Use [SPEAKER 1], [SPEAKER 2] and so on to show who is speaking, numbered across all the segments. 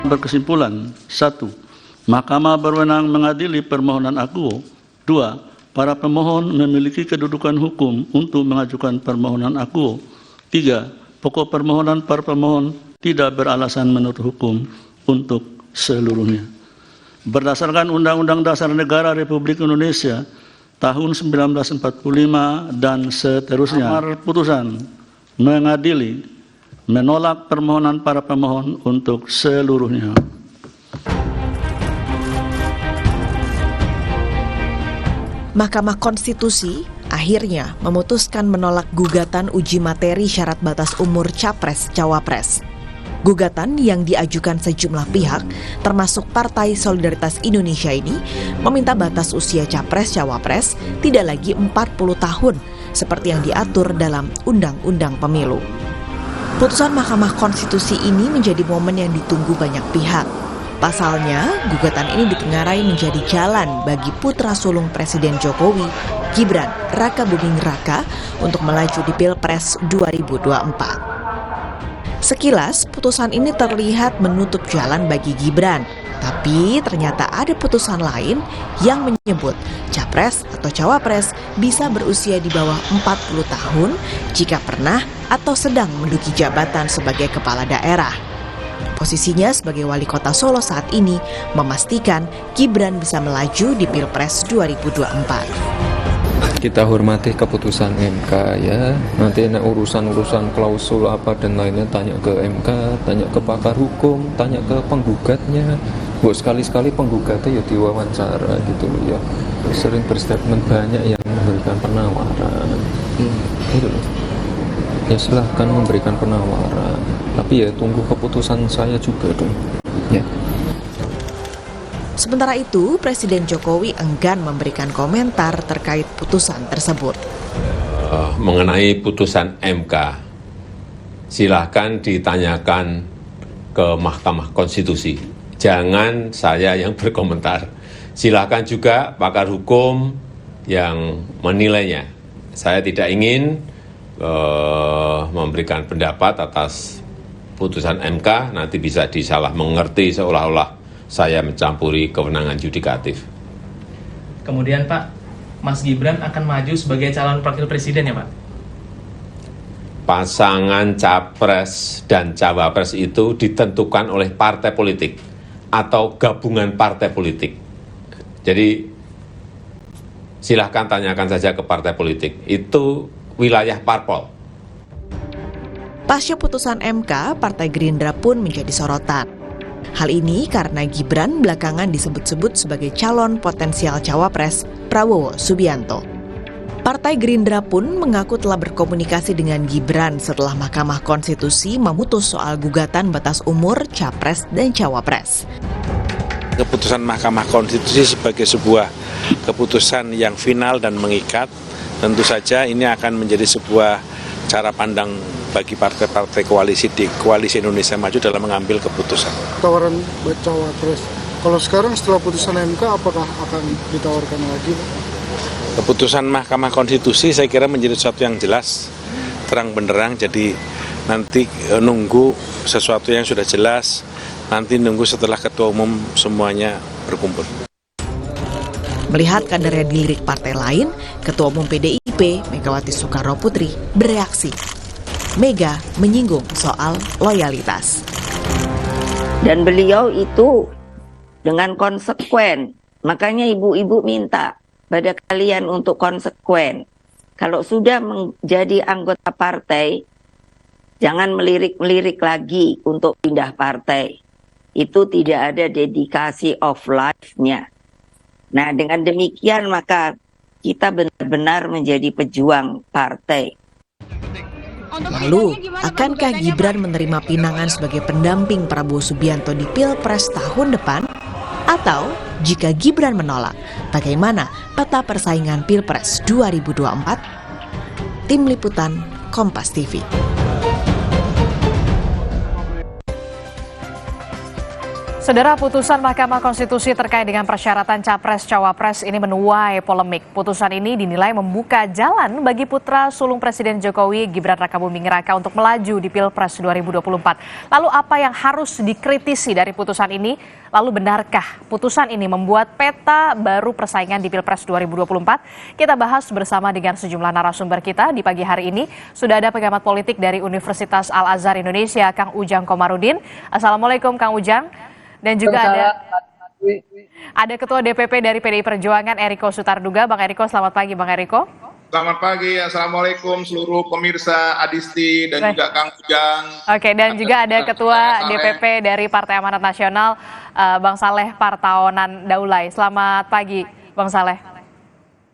[SPEAKER 1] berkesimpulan, 1. Mahkamah berwenang mengadili permohonan akuo. 2. Para pemohon memiliki kedudukan hukum untuk mengajukan permohonan akuo. 3. Pokok permohonan para pemohon tidak beralasan menurut hukum untuk seluruhnya. Berdasarkan Undang-Undang Dasar Negara Republik Indonesia tahun 1945 dan seterusnya, amar putusan mengadili menolak permohonan para pemohon untuk seluruhnya.
[SPEAKER 2] Mahkamah Konstitusi akhirnya memutuskan menolak gugatan uji materi syarat batas umur Capres-Cawapres. Gugatan yang diajukan sejumlah pihak, termasuk Partai Solidaritas Indonesia ini, meminta batas usia Capres-Cawapres tidak lagi 40 tahun, seperti yang diatur dalam Undang-Undang Pemilu. Putusan Mahkamah Konstitusi ini menjadi momen yang ditunggu banyak pihak. Pasalnya, gugatan ini ditengarai menjadi jalan bagi putra sulung Presiden Jokowi, Gibran Rakabuming Raka, untuk melaju di Pilpres 2024. Sekilas, putusan ini terlihat menutup jalan bagi Gibran. Tapi ternyata ada putusan lain yang menyebut Capres atau Cawapres bisa berusia di bawah 40 tahun jika pernah atau sedang menduduki jabatan sebagai kepala daerah. Posisinya sebagai wali kota Solo saat ini memastikan Gibran bisa melaju di Pilpres 2024.
[SPEAKER 3] Kita hormati keputusan MK ya. Nanti urusan-urusan klausul apa dan lainnya tanya ke MK, tanya ke pakar hukum, tanya ke penggugatnya. Buat sekali-sekali penggugatnya ya diwawancara gitu loh ya. Sering berstatement banyak yang memberikan penawaran. Gitu loh. Ya silahkan memberikan penawaran. Tapi ya tunggu keputusan saya juga dong. Ya.
[SPEAKER 2] Sementara itu, Presiden Jokowi enggan memberikan komentar terkait putusan tersebut.
[SPEAKER 4] Mengenai putusan MK, silahkan ditanyakan ke Mahkamah Konstitusi. Jangan saya yang berkomentar. Silahkan juga pakar hukum yang menilainya. Saya tidak ingin memberikan pendapat atas putusan MK, nanti bisa disalah mengerti seolah-olah saya mencampuri kewenangan yudikatif.
[SPEAKER 5] Kemudian Pak, Mas Gibran akan maju sebagai calon wakil presiden ya Pak?
[SPEAKER 4] Pasangan Capres dan Cawapres itu ditentukan oleh partai politik atau gabungan partai politik. Jadi silahkan tanyakan saja ke partai politik, itu wilayah parpol.
[SPEAKER 2] Pasca putusan MK, Partai Gerindra pun menjadi sorotan. Hal ini karena Gibran belakangan disebut-sebut sebagai calon potensial Cawapres Prabowo Subianto. Partai Gerindra pun mengaku telah berkomunikasi dengan Gibran setelah Mahkamah Konstitusi memutus soal gugatan batas umur Capres dan Cawapres.
[SPEAKER 6] Keputusan Mahkamah Konstitusi sebagai sebuah keputusan yang final dan mengikat, tentu saja ini akan menjadi sebuah cara pandang bagi partai-partai koalisi di Koalisi Indonesia Maju dalam mengambil keputusan.
[SPEAKER 7] Tawaran buat Cawapres, kalau sekarang setelah putusan MK apakah akan ditawarkan lagi?
[SPEAKER 6] Keputusan Mahkamah Konstitusi saya kira menjadi sesuatu yang jelas, terang benderang, jadi nanti nunggu sesuatu yang sudah jelas, nanti nunggu setelah Ketua Umum semuanya berkumpul.
[SPEAKER 2] Melihat kadernya dilirik partai lain, Ketua Umum PDIP, Megawati Soekarnoputri, bereaksi. Mega menyinggung soal loyalitas.
[SPEAKER 8] Dan beliau itu dengan konsekuen, makanya ibu-ibu minta pada kalian untuk konsekuen. Kalau sudah menjadi anggota partai, jangan melirik-melirik lagi untuk pindah partai. Itu tidak ada dedikasi of life-nya. Nah, dengan demikian maka kita benar-benar menjadi pejuang partai.
[SPEAKER 2] Lalu, akankah Gibran menerima pinangan sebagai pendamping Prabowo Subianto di Pilpres tahun depan? Atau jika Gibran menolak, bagaimana peta persaingan Pilpres 2024? Tim Liputan Kompas TV.
[SPEAKER 9] Saudara, putusan Mahkamah Konstitusi terkait dengan persyaratan Capres-Cawapres ini menuai polemik. Putusan ini dinilai membuka jalan bagi putra sulung Presiden Jokowi, Gibran Rakabuming Raka, untuk melaju di Pilpres 2024. Lalu apa yang harus dikritisi dari putusan ini? Lalu benarkah putusan ini membuat peta baru persaingan di Pilpres 2024? Kita bahas bersama dengan sejumlah narasumber kita di pagi hari ini. Sudah ada pengamat politik dari Universitas Al-Azhar Indonesia, Kang Ujang Komarudin. Assalamualaikum, Kang Ujang. Dan juga ada Ketua DPP dari PDI Perjuangan, Eriko Sutarduga. Bang Eriko, selamat pagi Bang Eriko.
[SPEAKER 10] Selamat pagi, Assalamualaikum seluruh pemirsa Adisti dan juga Kang Ujang.
[SPEAKER 9] Oke, dan juga ada Ketua DPP dari Partai Amanat Nasional, Bang Saleh Partaonan Daulay. Selamat pagi Bang Saleh.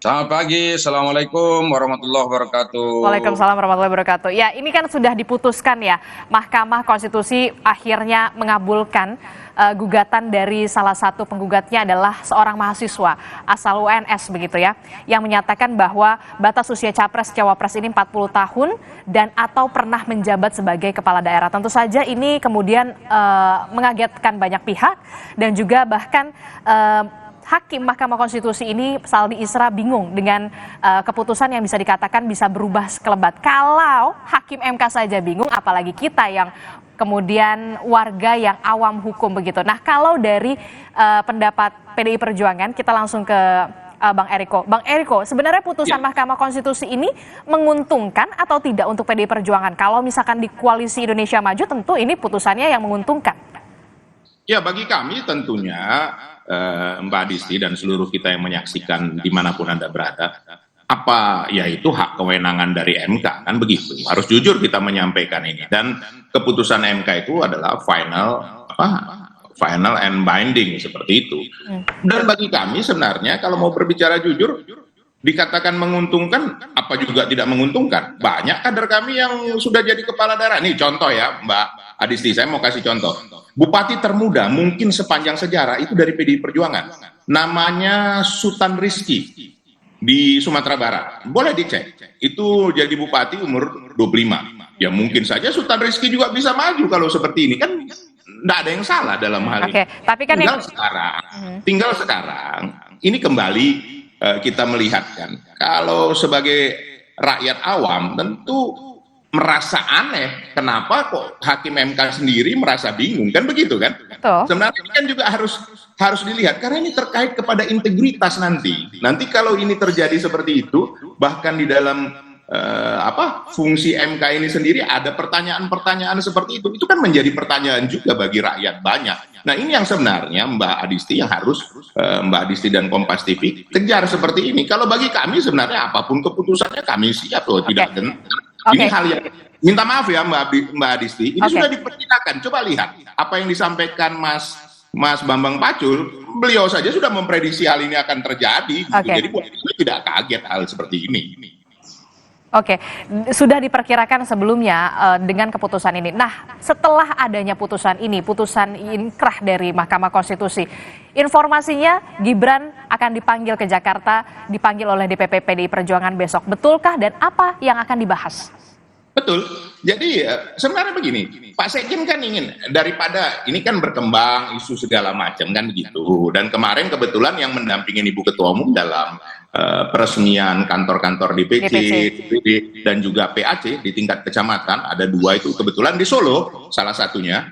[SPEAKER 11] Selamat pagi, Assalamualaikum warahmatullahi wabarakatuh.
[SPEAKER 9] Waalaikumsalam warahmatullahi wabarakatuh. Ya, ini kan sudah diputuskan ya, Mahkamah Konstitusi akhirnya mengabulkan gugatan dari salah satu penggugatnya adalah seorang mahasiswa asal UNS begitu ya, yang menyatakan bahwa batas usia Capres-Cawapres ini 40 tahun dan atau pernah menjabat sebagai kepala daerah. Tentu saja ini kemudian mengagetkan banyak pihak dan juga bahkan Hakim Mahkamah Konstitusi ini, Saldi Isra, bingung dengan keputusan yang bisa dikatakan bisa berubah sekelebat. Kalau Hakim MK saja bingung, apalagi kita yang kemudian warga yang awam hukum begitu. Nah, kalau dari pendapat PDI Perjuangan, kita langsung ke Bang Eriko. Bang Eriko, sebenarnya putusan Mahkamah Konstitusi ini menguntungkan atau tidak untuk PDI Perjuangan? Kalau misalkan di Koalisi Indonesia Maju, tentu ini putusannya yang menguntungkan.
[SPEAKER 10] Ya, bagi kami tentunya Mbak Adisti dan seluruh kita yang menyaksikan dimanapun Anda berada, apa yaitu hak kewenangan dari MK, kan begitu. Harus jujur kita menyampaikan ini, dan keputusan MK itu adalah final and binding seperti itu. Dan bagi kami sebenarnya kalau mau berbicara jujur, dikatakan menguntungkan apa juga tidak menguntungkan. Banyak kader kami yang sudah jadi kepala daerah. Nih contoh ya Mbak Adisti, saya mau kasih contoh. Bupati termuda mungkin sepanjang sejarah itu dari PDI Perjuangan. Namanya Sultan Rizky di Sumatera Barat. Boleh dicek. Itu jadi bupati umur 25. Ya mungkin saja Sultan Rizky juga bisa maju kalau seperti ini. Kan tidak ada yang salah dalam hal ini.
[SPEAKER 9] Tapi kan
[SPEAKER 10] tinggal sekarang ini kembali kita melihatkan. Kalau sebagai rakyat awam tentu merasa aneh, kenapa kok Hakim MK sendiri merasa bingung, kan begitu kan? Betul. Sebenarnya ini kan juga harus dilihat karena ini terkait kepada integritas nanti. Nanti kalau ini terjadi seperti itu, bahkan di dalam fungsi MK ini sendiri ada pertanyaan-pertanyaan seperti itu kan menjadi pertanyaan juga bagi rakyat banyak. Nah, ini yang sebenarnya Mbak Adisti yang harus Mbak Adisti dan Kompas TV kejar seperti ini. Kalau bagi kami sebenarnya apapun keputusannya kami siap loh, tidak gentar. Ini hal yang minta maaf ya Mbak Adisti, ini sudah diperkirakan. Coba lihat apa yang disampaikan Mas Bambang Pacul, beliau saja sudah memprediksi hal ini akan terjadi. Gitu. Jadi tidak kaget hal seperti ini.
[SPEAKER 9] Oke, sudah diperkirakan sebelumnya dengan keputusan ini. Nah, setelah adanya putusan ini, putusan inkrah dari Mahkamah Konstitusi, informasinya Gibran akan dipanggil ke Jakarta, dipanggil oleh DPP PDI Perjuangan besok. Betulkah dan apa yang akan dibahas?
[SPEAKER 10] Betul. Jadi sebenarnya begini, Pak Sekjen kan ingin daripada ini kan berkembang isu segala macam kan begitu. Dan kemarin kebetulan yang mendampingin Ibu Ketua Umum dalam peresmian kantor-kantor DPC dan juga PAC di tingkat kecamatan, ada 2 itu kebetulan di Solo salah satunya.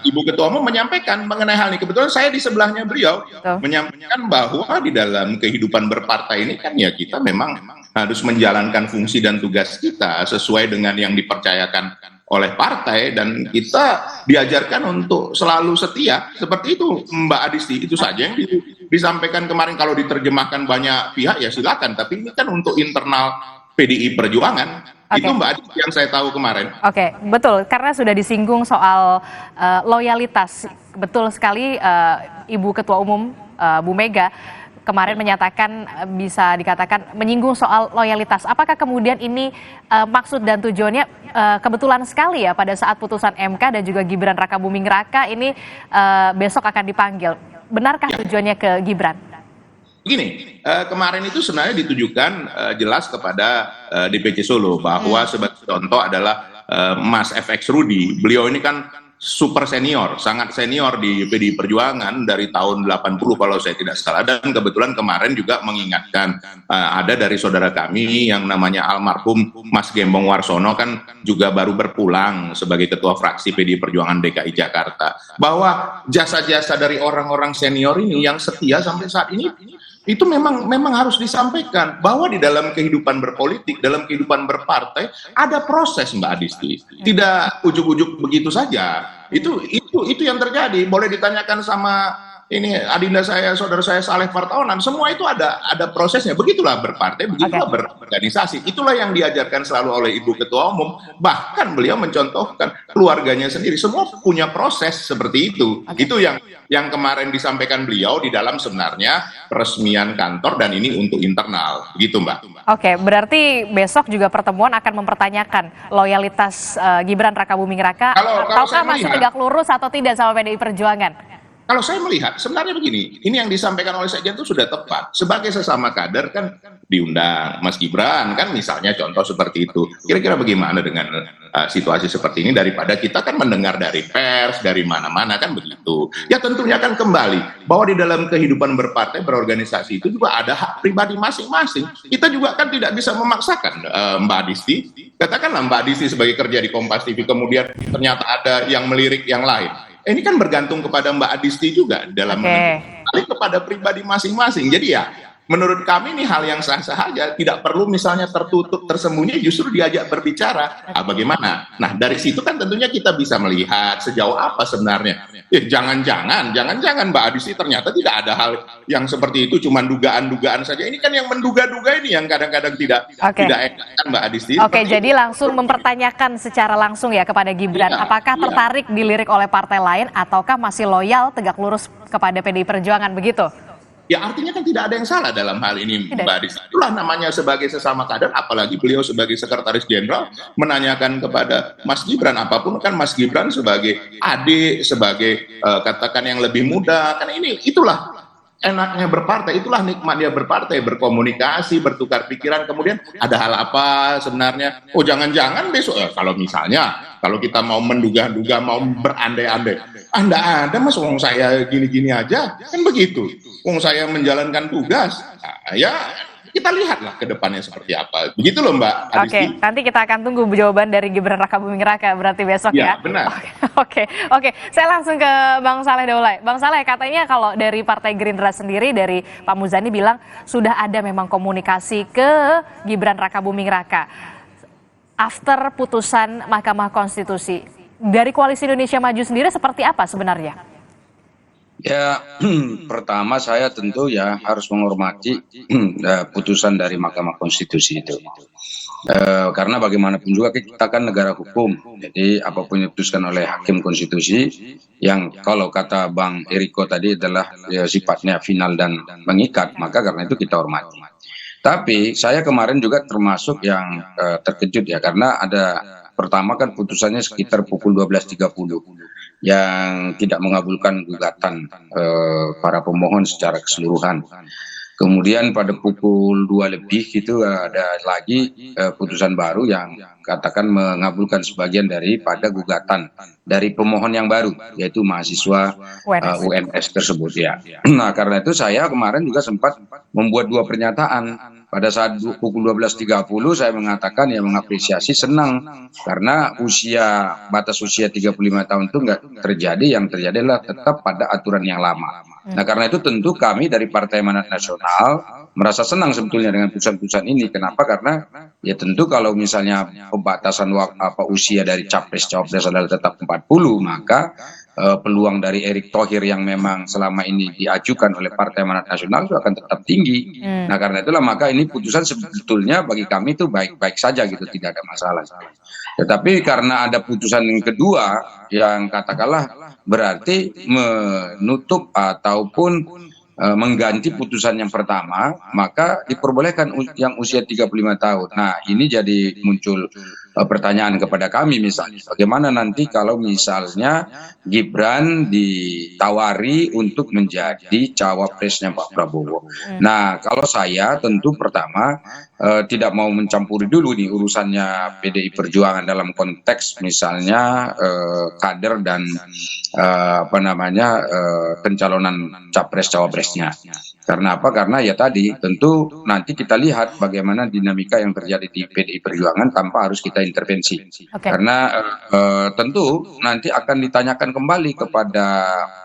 [SPEAKER 10] Ibu Ketua Umum menyampaikan mengenai hal ini. Kebetulan saya di sebelahnya beliau menyampaikan bahwa di dalam kehidupan berpartai ini kan ya kita memang harus menjalankan fungsi dan tugas kita sesuai dengan yang dipercayakan oleh partai, dan kita diajarkan untuk selalu setia. Seperti itu Mbak Adisti, itu saja yang disampaikan kemarin. Kalau diterjemahkan banyak pihak ya silakan, tapi ini kan untuk internal PDI Perjuangan. Itu Mbak Adisti yang saya tahu kemarin.
[SPEAKER 9] Oke, betul, karena sudah disinggung soal loyalitas. Betul sekali, Ibu Ketua Umum Bu Mega kemarin menyatakan bisa dikatakan menyinggung soal loyalitas. Apakah kemudian ini maksud dan tujuannya kebetulan sekali ya pada saat putusan MK dan juga Gibran Rakabuming Raka ini besok akan dipanggil. Benarkah tujuannya ke Gibran?
[SPEAKER 10] Begini, kemarin itu sebenarnya ditujukan jelas kepada DPC Solo bahwa sebagai contoh adalah Mas FX Rudi. Beliau ini kan super senior, sangat senior di PDI Perjuangan dari tahun 80 kalau saya tidak salah, dan kebetulan kemarin juga mengingatkan ada dari saudara kami yang namanya almarhum Mas Gembong Warsono kan juga baru berpulang sebagai ketua fraksi PDI Perjuangan DKI Jakarta, bahwa jasa-jasa dari orang-orang senior ini yang setia sampai saat ini itu memang harus disampaikan bahwa di dalam kehidupan berpolitik, dalam kehidupan berpartai ada proses, Mbak Adisti. Tidak ujuk-ujuk begitu saja. Itu yang terjadi. Boleh ditanyakan sama ini adinda saya, saudara saya Saleh Partaunan, semua itu ada prosesnya. Begitulah berpartai, begitulah berorganisasi. Itulah yang diajarkan selalu oleh Ibu Ketua Umum. Bahkan beliau mencontohkan keluarganya sendiri. Semua punya proses seperti itu. Itu yang kemarin disampaikan beliau di dalam sebenarnya peresmian kantor, dan ini untuk internal. Begitu, Mbak.
[SPEAKER 9] Oke, berarti besok juga pertemuan akan mempertanyakan loyalitas Gibran Rakabuming Raka, ataukah masih tegak lurus atau tidak sama PDI Perjuangan?
[SPEAKER 10] Kalau saya melihat, sebenarnya begini, ini yang disampaikan oleh Sekjen itu sudah tepat. Sebagai sesama kader kan diundang Mas Gibran, kan misalnya contoh seperti itu. Kira-kira bagaimana dengan situasi seperti ini, daripada kita kan mendengar dari pers, dari mana-mana kan begitu. Ya tentunya kan kembali, bahwa di dalam kehidupan berpartai, berorganisasi itu juga ada hak pribadi masing-masing. Kita juga kan tidak bisa memaksakan, Mbak Adisti. Katakanlah Mbak Adisti sebagai kerja di Kompas TV, kemudian ternyata ada yang melirik yang lain. Ini kan bergantung kepada Mbak Adisti juga dalam menentukan kepada pribadi masing-masing. Jadi ya, menurut kami ini hal yang sah-sah saja, tidak perlu misalnya tertutup, tersembunyi, justru diajak berbicara. Bagaimana? Nah, dari situ kan tentunya kita bisa melihat sejauh apa sebenarnya. Jangan-jangan Mbak Adisti ternyata tidak ada hal yang seperti itu, cuma dugaan-dugaan saja. Ini kan yang menduga-duga ini yang kadang-kadang tidak enak kan, Mbak Adisti.
[SPEAKER 9] Oke, jadi langsung mempertanyakan secara langsung ya kepada Gibran, apakah tertarik dilirik oleh partai lain ataukah masih loyal tegak lurus kepada PDI Perjuangan, begitu?
[SPEAKER 10] Ya artinya kan tidak ada yang salah dalam hal ini, Mbak Adisti. Itulah namanya sebagai sesama kader, apalagi beliau sebagai sekretaris jenderal menanyakan kepada Mas Gibran, apapun kan Mas Gibran sebagai adik, sebagai katakan yang lebih muda, kan itulah enaknya berpartai, itulah nikmatnya berpartai, berkomunikasi, bertukar pikiran, kemudian ada hal apa sebenarnya, jangan-jangan besok, kalau kita mau menduga-duga, mau berandai-andai, Anda ada Mas, wong saya gini-gini aja, kan begitu. Wong saya menjalankan tugas, ya kita lihatlah ke depannya seperti apa. Begitu loh Mbak Adisti.
[SPEAKER 9] Oke, nanti kita akan tunggu jawaban dari Gibran Rakabuming Raka berarti besok ya.
[SPEAKER 10] Ya, benar.
[SPEAKER 9] Oke. Saya langsung ke Bang Saleh Daulay. Bang Saleh, katanya kalau dari Partai Gerindra sendiri, dari Pak Muzani bilang sudah ada memang komunikasi ke Gibran Rakabuming Raka after putusan Mahkamah Konstitusi. Dari Koalisi Indonesia Maju sendiri seperti apa sebenarnya?
[SPEAKER 11] Ya, pertama saya tentu ya harus menghormati putusan dari Mahkamah Konstitusi itu. Karena bagaimanapun juga kita kan negara hukum. Jadi apapun yang diputuskan oleh Hakim Konstitusi, yang kalau kata Bang Eriko tadi adalah sifatnya final dan mengikat, maka karena itu kita hormati. Tapi saya kemarin juga termasuk yang terkejut ya, karena ada pertama kan putusannya sekitar pukul 12.30 yang tidak mengabulkan gugatan para pemohon secara keseluruhan. Kemudian pada pukul 2 lebih gitu ada lagi putusan baru yang katakan mengabulkan sebagian daripada gugatan dari pemohon yang baru, yaitu mahasiswa UNS tersebut ya. Nah karena itu saya kemarin juga sempat membuat dua pernyataan. Pada saat pukul 12.30 saya mengatakan ya mengapresiasi, senang karena batas usia 35 tahun itu nggak terjadi, yang terjadi adalah tetap pada aturan yang lama. Nah karena itu tentu kami dari Partai Amanat Nasional merasa senang sebetulnya dengan putusan-putusan ini. Kenapa? Karena ya tentu kalau misalnya pembatasan usia dari capres-cawapres adalah tetap 40, maka peluang dari Erick Thohir yang memang selama ini diajukan oleh Partai Amanat Nasional itu akan tetap tinggi. Nah karena itulah maka ini putusan sebetulnya bagi kami itu baik-baik saja gitu, tidak ada masalah. Tetapi karena ada putusan yang kedua yang katakanlah berarti menutup ataupun mengganti putusan yang pertama, maka diperbolehkan yang usia 35 tahun. Nah, ini jadi muncul pertanyaan kepada kami misalnya, bagaimana nanti kalau misalnya Gibran ditawari untuk menjadi cawapresnya Pak Prabowo. Nah, kalau saya tentu pertama tidak mau mencampuri dulu nih urusannya PDI Perjuangan dalam konteks misalnya kader dan pencalonan capres cawapresnya. Karena apa? Karena ya tadi tentu nanti kita lihat bagaimana dinamika yang terjadi di PDI Perjuangan tanpa harus kita intervensi. Karena tentu nanti akan ditanyakan kembali kepada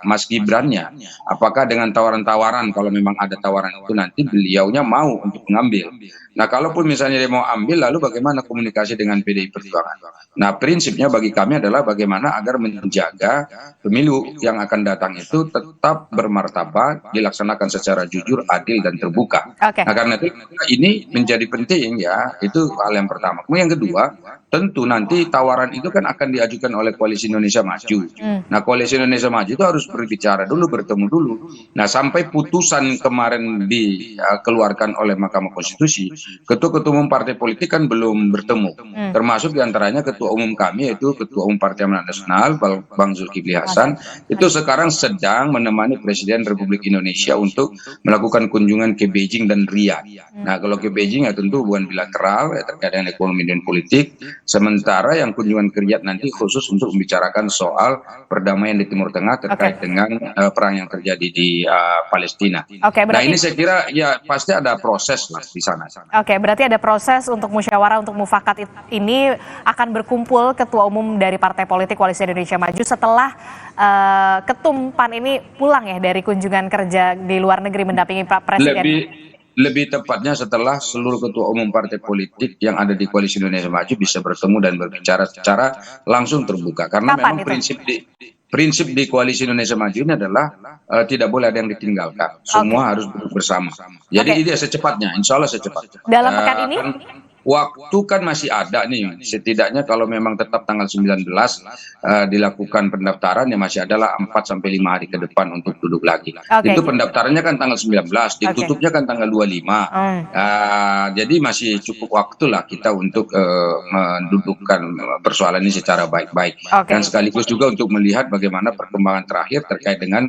[SPEAKER 11] Mas Gibrannya, apakah dengan tawaran-tawaran, kalau memang ada tawaran itu nanti beliaunya mau untuk mengambil. Nah, kalaupun misalnya dia mau ambil, lalu bagaimana komunikasi dengan PDI Perjuangan? Nah, prinsipnya bagi kami adalah bagaimana agar menjaga pemilu yang akan datang itu tetap bermartabat, dilaksanakan secara jujur, adil, dan terbuka. Nah, karena itu ini menjadi penting ya, itu hal yang pertama. Kemudian yang kedua, tentu nanti tawaran itu kan akan diajukan oleh Koalisi Indonesia Maju. Nah, Koalisi Indonesia Maju itu harus berbicara dulu, bertemu dulu. Nah, sampai putusan kemarin dikeluarkan oleh Mahkamah Konstitusi, ketua-ketua umum partai politik kan belum bertemu. Termasuk diantaranya ketua umum kami, yaitu Ketua Umum Partai Amanat Nasional, Bang Zulkifli Hasan, itu sekarang sedang menemani Presiden Republik Indonesia untuk melakukan kunjungan ke Beijing dan Riyadh. Nah, kalau ke Beijing ya tentu hubungan bilateral ya, terkait dengan ekonomi dan politik. Sementara yang kunjungan ke Riyadh nanti khusus untuk membicarakan soal perdamaian di Timur Tengah terkait dengan perang yang terjadi di Palestina. Nah, ini saya kira ya pasti ada proses lah di sana.
[SPEAKER 9] Oke, berarti ada proses untuk musyawarah, untuk mufakat ini akan berkumpul ketua umum dari partai politik Koalisi Indonesia Maju setelah ketum PAN ini pulang ya dari kunjungan kerja di luar negeri mendampingi Pak Presiden.
[SPEAKER 11] Lebih tepatnya setelah seluruh ketua umum partai politik yang ada di Koalisi Indonesia Maju bisa bertemu dan berbicara secara langsung terbuka. Karena memang prinsip di Koalisi Indonesia Maju ini adalah tidak boleh ada yang ditinggalkan. Semua harus duduk bersama. Jadi ini secepatnya, insya Allah secepatnya.
[SPEAKER 9] Dalam pekan ini?
[SPEAKER 11] Waktu kan masih ada nih, setidaknya kalau memang tetap tanggal 19 dilakukan pendaftaran ya masih adalah 4-5 hari ke depan untuk duduk lagi. Itu pendaftarannya kan tanggal 19, ditutupnya kan tanggal 25. Jadi masih cukup waktu lah kita untuk mendudukkan persoalan ini secara baik-baik. Dan sekaligus juga untuk melihat bagaimana perkembangan terakhir terkait dengan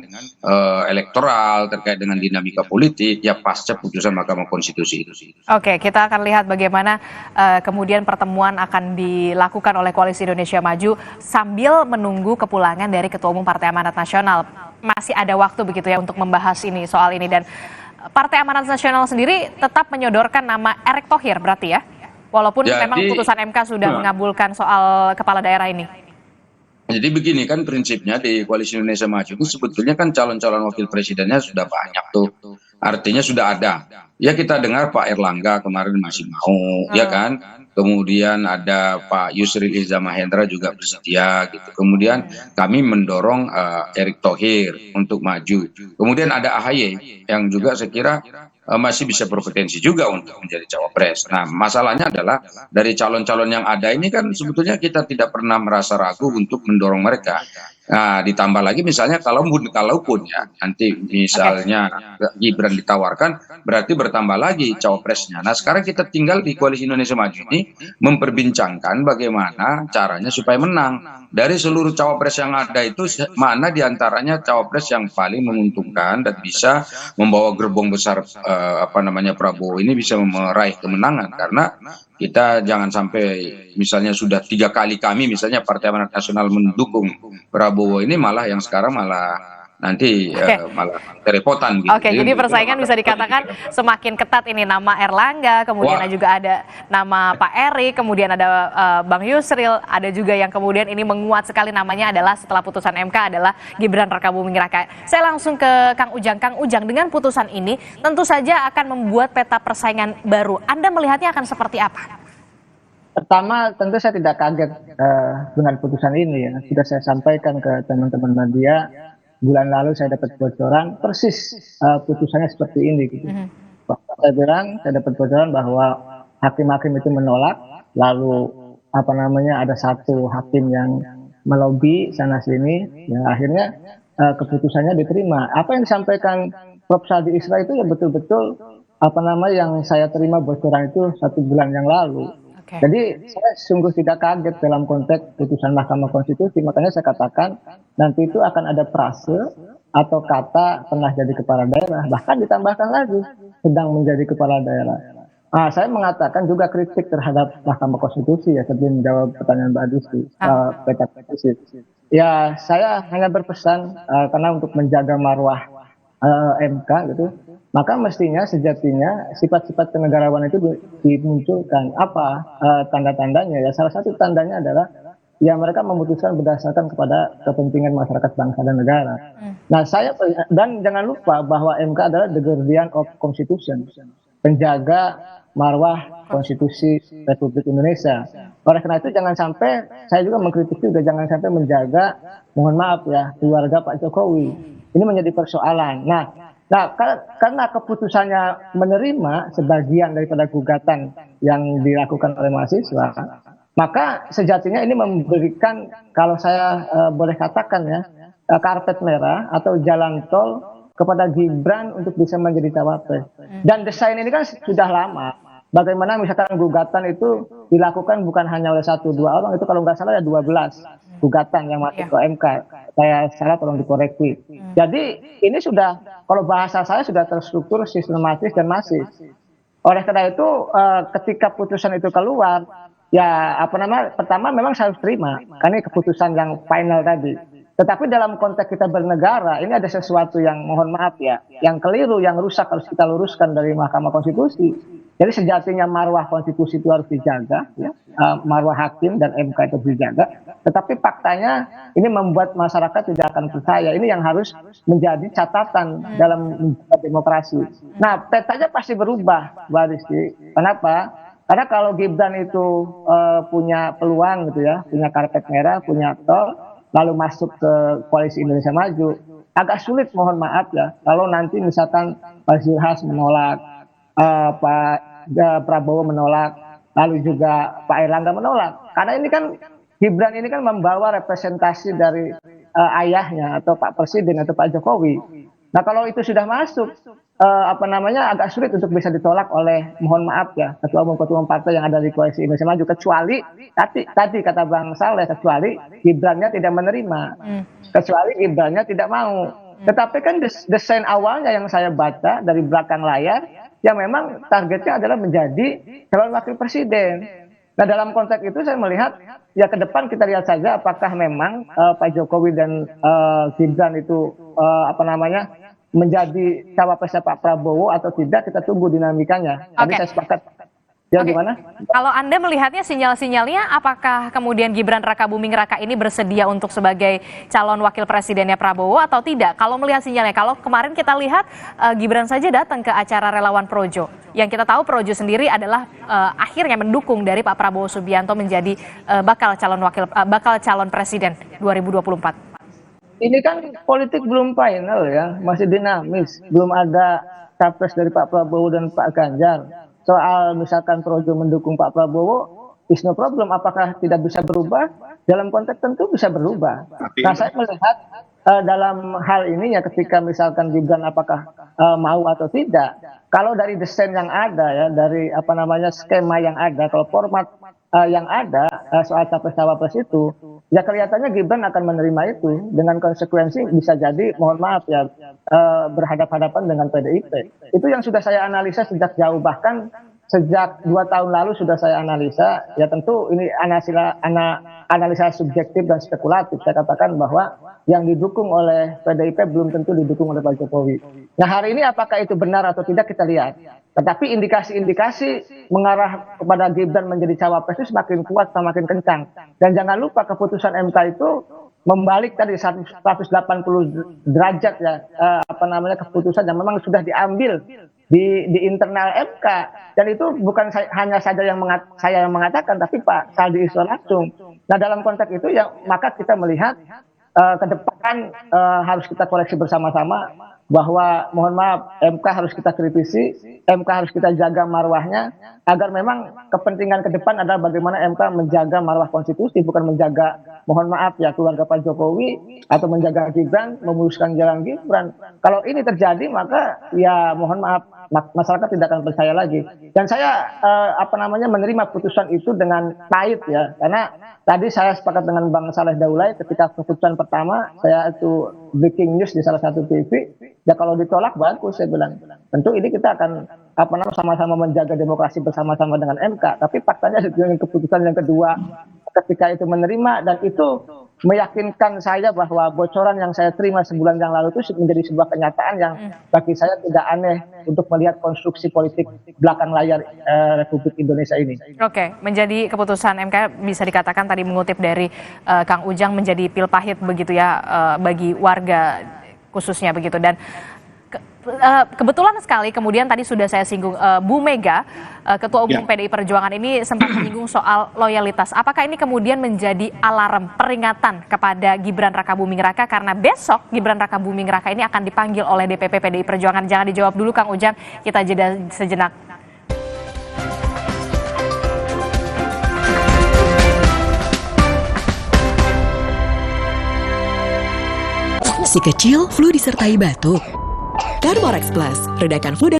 [SPEAKER 11] elektoral, terkait dengan dinamika politik ya pasca putusan Mahkamah Konstitusi itu.
[SPEAKER 9] Oke, kita akan lihat bagaimana kemudian pertemuan akan dilakukan oleh Koalisi Indonesia Maju sambil menunggu kepulangan dari Ketua Umum Partai Amanat Nasional. Masih ada waktu begitu ya untuk membahas ini soal ini, dan Partai Amanat Nasional sendiri tetap menyodorkan nama Erick Thohir berarti ya, walaupun memang putusan MK sudah mengabulkan soal kepala daerah ini.
[SPEAKER 11] Jadi begini kan prinsipnya di Koalisi Indonesia Maju itu sebetulnya kan calon-calon wakil presidennya sudah banyak tuh. Artinya sudah ada. Ya kita dengar Pak Erlangga kemarin masih mau, ya kan. Kemudian ada Pak Yusril Iza Mahendra juga bersedia gitu. Kemudian kami mendorong Erick Thohir untuk maju. Kemudian ada AHY yang juga saya kira masih bisa berpotensi juga untuk menjadi cawapres. Nah, masalahnya adalah dari calon-calon yang ada ini kan sebetulnya kita tidak pernah merasa ragu untuk mendorong mereka. Nah, ditambah lagi misalnya kalaupun ya nanti misalnya Gibran ditawarkan, berarti bertambah lagi cawapresnya. Nah, sekarang kita tinggal di Koalisi Indonesia Maju ini memperbincangkan bagaimana caranya supaya menang. Dari seluruh cawapres yang ada itu, mana diantaranya cawapres yang paling menguntungkan dan bisa membawa gerbong besar Prabowo ini bisa meraih kemenangan. Karena kita jangan sampai misalnya sudah 3 kali kami misalnya Partai Amanat Nasional mendukung Prabowo ini malah yang sekarang malah nanti malah kerepotan gitu.
[SPEAKER 9] Jadi persaingan bisa dikatakan semakin ketat ini, nama Erlangga, kemudian juga ada nama Pak Erik, kemudian ada Bang Yusril, ada juga yang kemudian ini menguat sekali namanya adalah setelah putusan MK adalah Gibran Rakabuming Raka. Saya langsung ke Kang Ujang. Kang Ujang, dengan putusan ini tentu saja akan membuat peta persaingan baru. Anda melihatnya akan seperti apa?
[SPEAKER 12] Pertama, tentu saya tidak kaget dengan putusan ini ya. Sudah saya sampaikan ke teman-teman media. Bulan lalu saya dapat bocoran persis putusannya seperti ini gitu. Saya dapat bocoran bahwa hakim-hakim itu menolak, lalu ada satu hakim yang melobi sana sini, ya akhirnya keputusannya diterima. Apa yang disampaikan Prof. Saldi Isra itu ya betul-betul apa namanya yang saya terima bocoran itu 1 bulan yang lalu.
[SPEAKER 9] Oke.
[SPEAKER 12] Jadi saya sungguh tidak kaget dalam konteks putusan Mahkamah Konstitusi, makanya saya katakan nanti itu akan ada frase atau kata pernah jadi kepala daerah, bahkan ditambahkan lagi sedang menjadi kepala daerah. Saya mengatakan juga kritik terhadap Mahkamah Konstitusi ya sebelum menjawab pertanyaan Mbak Adisti, peta petisi. Ya saya hanya berpesan karena untuk menjaga marwah MK gitu, maka mestinya sejatinya sifat-sifat kenegarawan itu dimunculkan. Apa tanda-tandanya ya? Salah satu tandanya adalah ya mereka memutuskan berdasarkan kepada kepentingan masyarakat bangsa dan negara. Nah dan jangan lupa bahwa MK adalah the guardian of constitution, penjaga marwah konstitusi Republik Indonesia. Oleh karena itu jangan sampai, saya juga mengkritik juga jangan sampai menjaga, mohon maaf ya, keluarga Pak Jokowi. Ini menjadi persoalan. Nah karena keputusannya menerima sebagian daripada gugatan yang dilakukan oleh mahasiswa, maka sejatinya ini memberikan, kalau saya boleh katakan ya, karpet merah atau jalan tol kepada Gibran untuk bisa menjadi cawapres. Dan desain ini kan sudah lama. Bagaimana misalkan gugatan itu dilakukan bukan hanya oleh 1-2 orang, itu kalau nggak salah ya 12 gugatan yang masuk ke MK. Saya salah, tolong dikoreksi. Jadi ini sudah, kalau bahasa saya sudah terstruktur, sistematis dan masif. Oleh karena itu ketika putusan itu keluar, ya pertama memang saya harus terima, karena ini keputusan yang final tadi. Tetapi dalam konteks kita bernegara, ini ada sesuatu yang mohon maaf ya, yang keliru, yang rusak harus kita luruskan dari Mahkamah Konstitusi. Jadi sejatinya marwah konstitusi itu harus dijaga, ya, marwah hakim dan MK itu dijaga. Tetapi faktanya ini membuat masyarakat tidak akan percaya. Ini yang harus menjadi catatan dalam demokrasi. Nah, petanya pasti berubah, Mbak Rizky. Kenapa? Karena kalau Gibran itu punya peluang gitu ya, punya karpet merah, punya tol, lalu masuk ke Koalisi Indonesia Maju, agak sulit, mohon maaf ya, kalau nanti misalkan Pak Zulhas menolak, Pak Prabowo menolak, lalu juga Pak Erlangga menolak. Karena ini kan Gibran ini kan membawa representasi dari ayahnya atau Pak Presiden atau Pak Jokowi. Nah kalau itu sudah masuk, agak sulit untuk bisa ditolak oleh, mohon maaf ya, ketua umum partai yang ada di Koalisi Indonesia Maju, kecuali tadi kata Bang Saleh, kecuali Gibrannya tidak menerima, kecuali Gibrannya tidak mau. Tetapi kan desain awalnya yang saya baca dari belakang layar, ya memang targetnya adalah menjadi calon wakil presiden. Nah dalam konteks itu saya melihat ya ke depan kita lihat saja apakah memang Pak Jokowi dan Gibran itu menjadi cawapresnya Pak Prabowo atau tidak, kita tunggu dinamikanya. Tadi saya sepakat. Ya gimana?
[SPEAKER 9] Kalau Anda melihatnya sinyal-sinyalnya, apakah kemudian Gibran Rakabuming Raka ini bersedia untuk sebagai calon wakil presidennya Prabowo atau tidak? Kalau melihat sinyalnya, kalau kemarin kita lihat Gibran saja datang ke acara relawan Projo. Yang kita tahu Projo sendiri adalah akhirnya mendukung dari Pak Prabowo Subianto menjadi bakal calon presiden 2024.
[SPEAKER 12] Ini kan politik belum final ya, masih dinamis, belum ada capres dari Pak Prabowo dan Pak Ganjar. Soal misalkan Projo mendukung Pak Prabowo, is no problem. Apakah tidak bisa berubah? Dalam konteks tentu bisa berubah. Nah saya melihat dalam hal ini ya ketika misalkan Gibran apakah mau atau tidak. Kalau dari desain yang ada ya, dari skema yang ada, kalau format yang ada soal capres-cawapres itu, ya kelihatannya Gibran akan menerima itu dengan konsekuensi bisa jadi, mohon maaf ya, berhadapan-hadapan dengan PDIP. Itu yang sudah saya analisa sejak jauh, bahkan sejak 2 tahun lalu sudah saya analisa. Ya tentu ini analisa subjektif dan spekulatif. Saya katakan bahwa yang didukung oleh PDIP belum tentu didukung oleh Pak Jokowi. Nah hari ini apakah itu benar atau tidak kita lihat. Tetapi indikasi-indikasi mengarah kepada Gibran menjadi cawapres itu semakin kuat, semakin kencang. Dan jangan lupa keputusan MK itu membalik tadi 180 derajat ya, keputusan yang memang sudah diambil di internal MK. Dan itu bukan hanya saja saya yang mengatakan, tapi Pak Saldi Isra langsung. Nah dalam konteks itu ya maka kita melihat ke depan harus kita koreksi bersama-sama bahwa mohon maaf MK harus kita kritisi, MK harus kita jaga marwahnya agar memang kepentingan ke depan adalah bagaimana MK menjaga marwah konstitusi, bukan menjaga mohon maaf ya keluarga Pak Jokowi atau menjaga Gibran, memuluskan jalan Gibran. Kalau ini terjadi maka ya mohon maaf masyarakat tidak akan percaya lagi. Dan saya menerima putusan itu dengan pahit ya, karena tadi saya sepakat dengan Bang Saleh Daulay ketika keputusan pertama saya itu breaking news di salah satu TV. Ya kalau ditolak bagus saya bilang. Tentu ini kita akan sama-sama menjaga demokrasi bersama-sama dengan MK. Tapi faktanya dengan keputusan yang kedua ketika itu menerima dan itu meyakinkan saya bahwa bocoran yang saya terima sebulan yang lalu itu menjadi sebuah kenyataan yang bagi saya tidak aneh untuk melihat konstruksi politik belakang layar Republik Indonesia ini.
[SPEAKER 9] Oke, menjadi keputusan MK bisa dikatakan tadi mengutip dari Kang Ujang menjadi pil pahit begitu ya bagi warga khususnya begitu. Dan kebetulan sekali kemudian tadi sudah saya singgung Bu Mega, Ketua Umum PDI Perjuangan ini sempat menyinggung soal loyalitas. Apakah ini kemudian menjadi alarm peringatan kepada Gibran Rakabuming Raka karena besok Gibran Rakabuming Raka ini akan dipanggil oleh DPP PDI Perjuangan? Jangan dijawab dulu Kang Ujang, kita jeda sejenak.
[SPEAKER 13] Si kecil flu disertai batuk. Carborex Plus, redakan flu dan